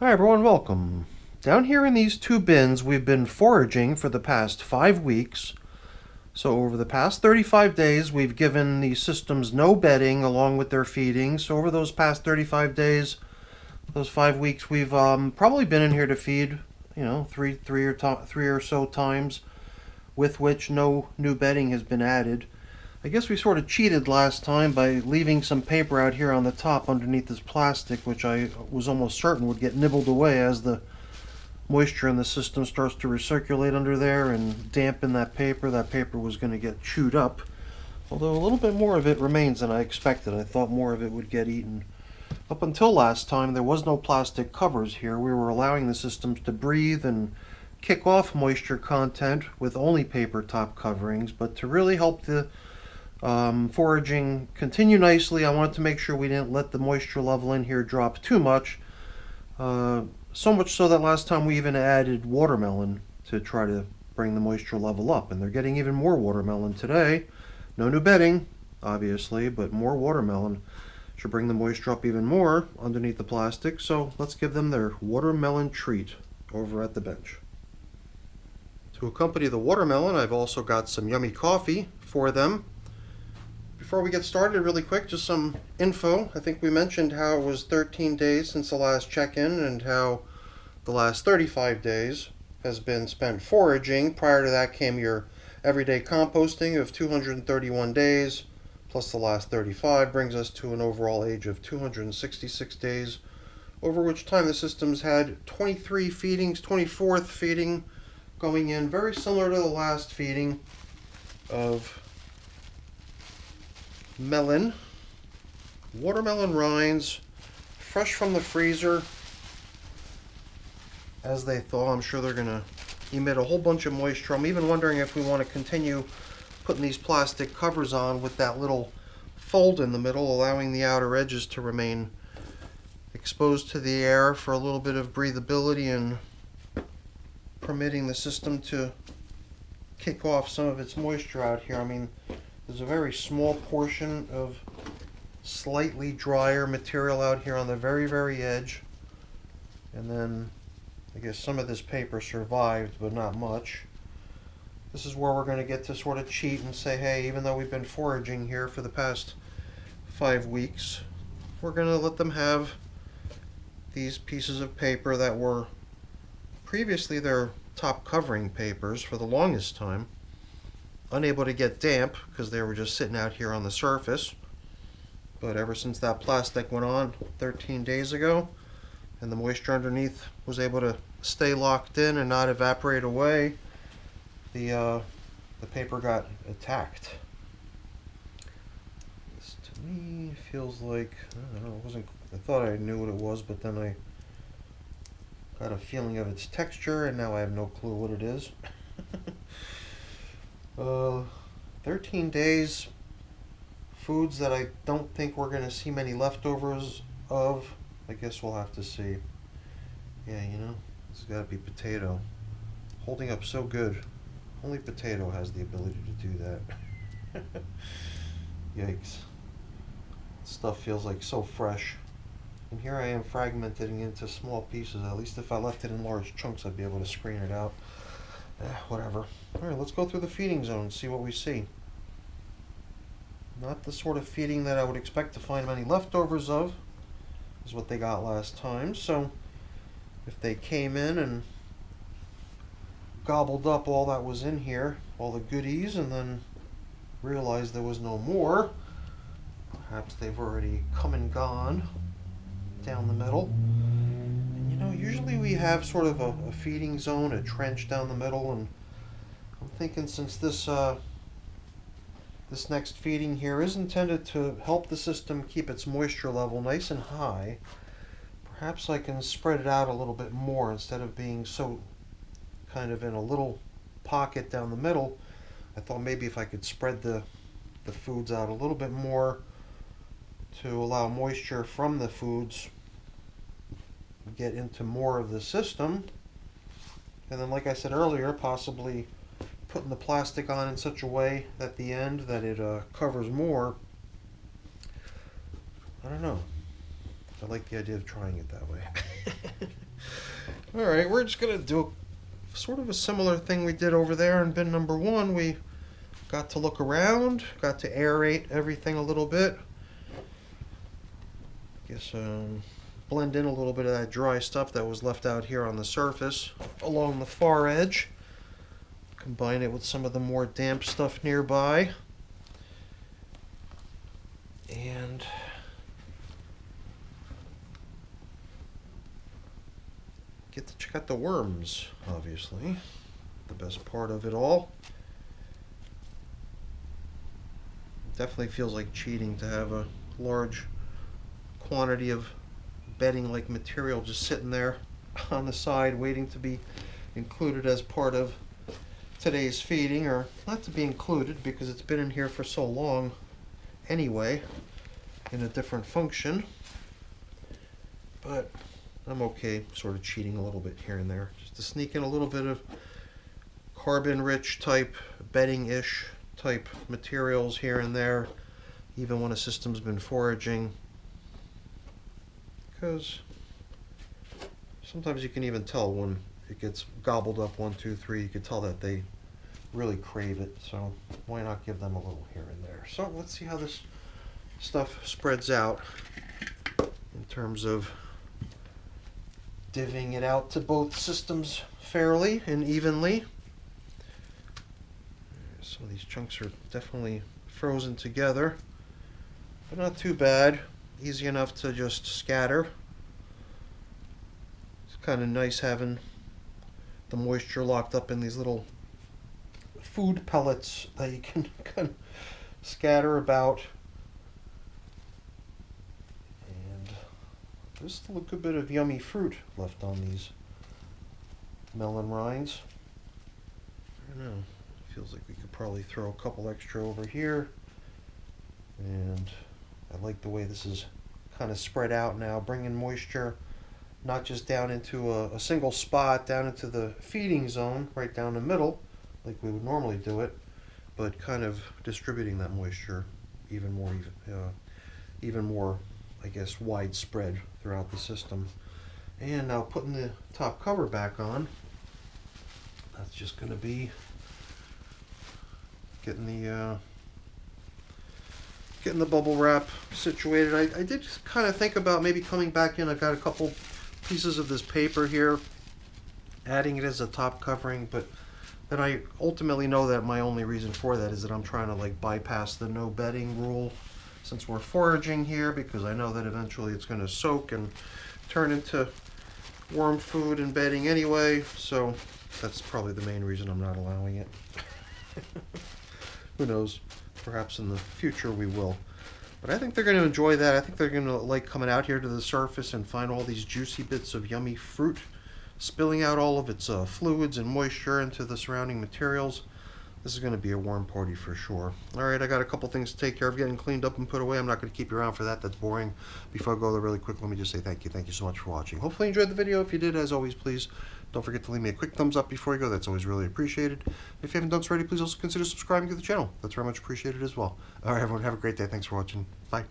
Hi everyone, welcome. Down here in these two bins, we've been foraging for the past 5 weeks. So over the past 35 days, we've given these systems no bedding along with their feeding. So over those past 35 days, those 5 weeks, we've probably been in here to feed, three or so times, with which no new bedding has been added. I guess we sort of cheated last time by leaving some paper out here on the top underneath this plastic, which I was almost certain would get nibbled away as the moisture in the system starts to recirculate under there and dampen that paper. That paper was going to get chewed up, although a little bit more of it remains than I expected. I thought more of it would get eaten. Up until last time, there was no plastic covers here. We were allowing the systems to breathe and kick off moisture content with only paper top coverings, but to really help the foraging continue nicely, I wanted to make sure we didn't let the moisture level in here drop too much. So much so that last time we even added watermelon to try to bring the moisture level up, and they're getting even more watermelon today. No new bedding, obviously, but more watermelon should bring the moisture up even more underneath the plastic. So let's give them their watermelon treat over at the bench. To accompany the watermelon, I've also got some yummy coffee for them. Before we get started, really quick, just some info. I think we mentioned how it was 13 days since the last check-in and how the last 35 days has been spent foraging. Prior to that came your everyday composting of 231 days, plus the last 35 brings us to an overall age of 266 days, over which time the system's had 23 feedings, 24th feeding going in, very similar to the last feeding of melon, watermelon rinds, fresh from the freezer as they thaw. I'm sure they're gonna emit a whole bunch of moisture. I'm even wondering if we want to continue putting these plastic covers on with that little fold in the middle, allowing the outer edges to remain exposed to the air for a little bit of breathability and permitting the system to kick off some of its moisture out here. I mean, there's a very small portion of slightly drier material out here on the very, very edge. And then I guess some of this paper survived, but not much. This is where we're going to get to sort of cheat and say, hey, even though we've been foraging here for the past 5 weeks, we're going to let them have these pieces of paper that were previously their top covering papers for the longest time. Unable to get damp because they were just sitting out here on the surface. But ever since that plastic went on 13 days ago and the moisture underneath was able to stay locked in and not evaporate away, the paper got attacked. This to me feels like, I don't know, it wasn't, I thought I knew what it was, but then I got a feeling of its texture and now I have no clue what it is. 13 days, foods that I don't think we're going to see many leftovers of. I guess we'll have to see. Yeah, you know, this has got to be potato. Holding up so good. Only potato has the ability to do that. Yikes. Stuff feels like so fresh. And here I am fragmenting into small pieces. At least if I left it in large chunks, I'd be able to screen it out. Whatever. Alright, let's go through the feeding zone and see what we see. Not the sort of feeding that I would expect to find many leftovers of, is what they got last time. So if they came in and gobbled up all that was in here, all the goodies, and then realized there was no more, perhaps they've already come and gone down the middle. Usually we have sort of a feeding zone, a trench down the middle, and I'm thinking since this next feeding here is intended to help the system keep its moisture level nice and high, perhaps I can spread it out a little bit more instead of being so kind of in a little pocket down the middle. I thought maybe if I could spread the foods out a little bit more to allow moisture from the foods get into more of the system, and then like I said earlier, possibly putting the plastic on in such a way at the end that it covers more. I don't know. I like the idea of trying it that way. Alright, we're just going to do sort of a similar thing we did over there in bin number 1. We got to look around, got to aerate everything a little bit. Guess blend in a little bit of that dry stuff that was left out here on the surface along the far edge. Combine it with some of the more damp stuff nearby. And get to check out the worms, obviously. The best part of it all. Definitely feels like cheating to have a large quantity of bedding-like material just sitting there on the side waiting to be included as part of today's feeding, or not to be included because it's been in here for so long anyway in a different function. But I'm okay sort of cheating a little bit here and there just to sneak in a little bit of carbon-rich type bedding-ish type materials here and there, even when a system's been foraging, because sometimes you can even tell when it gets gobbled up 1, 2, 3. You can tell that they really crave it, so why not give them a little here and there. So let's see how this stuff spreads out in terms of divvying it out to both systems fairly and evenly. Some of these chunks are definitely frozen together, but not too bad. Easy enough to just scatter. It's kind of nice having the moisture locked up in these little food pellets that you can kind of scatter about. And there's still a good bit of yummy fruit left on these melon rinds. I don't know. Feels like we could probably throw a couple extra over here. And I like the way this is kind of spread out now, bringing moisture not just down into a single spot, down into the feeding zone, right down the middle, like we would normally do it, but kind of distributing that moisture even more, I guess, widespread throughout the system. And now putting the top cover back on, that's just going to be getting the bubble wrap situated. I did kind of think about maybe coming back in. I've got a couple pieces of this paper here, adding it as a top covering, but then I ultimately know that my only reason for that is that I'm trying to like bypass the no bedding rule since we're foraging here, because I know that eventually it's going to soak and turn into worm food and bedding anyway, so that's probably the main reason I'm not allowing it. Who knows? Perhaps in the future we will. But I think they're going to enjoy that. I think they're going to like coming out here to the surface and find all these juicy bits of yummy fruit, spilling out all of its fluids and moisture into the surrounding materials. This is going to be a worm party for sure. Alright, I got a couple things to take care of getting cleaned up and put away. I'm not going to keep you around for that. That's boring. Before I go there really quick, let me just say thank you. Thank you so much for watching. Hopefully you enjoyed the video. If you did, as always, please don't forget to leave me a quick thumbs up before you go. That's always really appreciated. If you haven't done so already, please also consider subscribing to the channel. That's very much appreciated as well. Alright, everyone, have a great day. Thanks for watching. Bye.